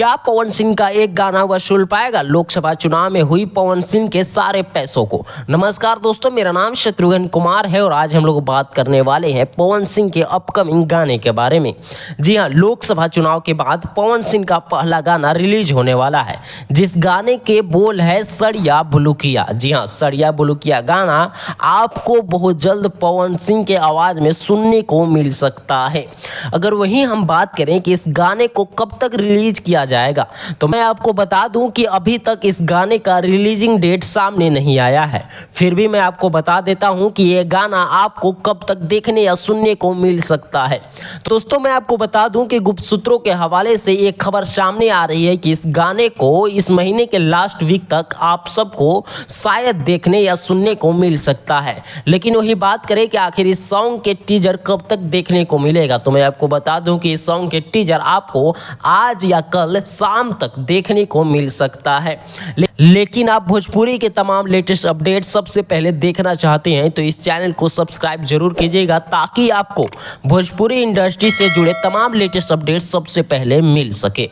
क्या पवन सिंह का एक गाना वसूल पाएगा लोकसभा चुनाव में हुई पवन सिंह के सारे पैसों को। नमस्कार दोस्तों, मेरा नाम शत्रुघ्न कुमार है और आज हम लोग बात करने वाले हैं पवन सिंह के अपकमिंग गाने के बारे में। जी हां, लोकसभा चुनाव के बाद पवन सिंह का पहला गाना रिलीज होने वाला है, जिस गाने के बोल है सड़िया बुलुकिया। जी हां, सड़िया बुलुकिया गाना आपको बहुत जल्द पवन सिंह के आवाज में सुनने को मिल सकता है। अगर वहीं हम बात करें कि इस गाने को कब तक रिलीज किया जाएगा, तो मैं आपको बता दूं कि अभी तक इस गाने का रिलीजिंग डेट सामने नहीं आया है। फिर भी मैं आपको बता देता हूं कि यह गाना आपको कब तक देखने या सुनने को मिल सकता है। तो दोस्तों, मैं आपको बता दूं कि गुप्त सूत्रों के हवाले से एक खबर सामने आ रही है कि इस गाने को इस महीने के लास्ट वीक तक आप सबको शायद देखने या सुनने को मिल सकता है। लेकिन वही बात करें कि आखिर इस सॉन्ग के टीजर कब तक देखने को मिलेगा, तो मैं आपको बता दूं कि इस सॉन्ग के टीजर आपको आज या कल शाम तक देखने को मिल सकता है। लेकिन आप भोजपुरी के तमाम लेटेस्ट अपडेट सबसे पहले देखना चाहते हैं तो इस चैनल को सब्सक्राइब जरूर कीजिएगा, ताकि आपको भोजपुरी इंडस्ट्री से जुड़े तमाम लेटेस्ट अपडेट सबसे पहले मिल सके।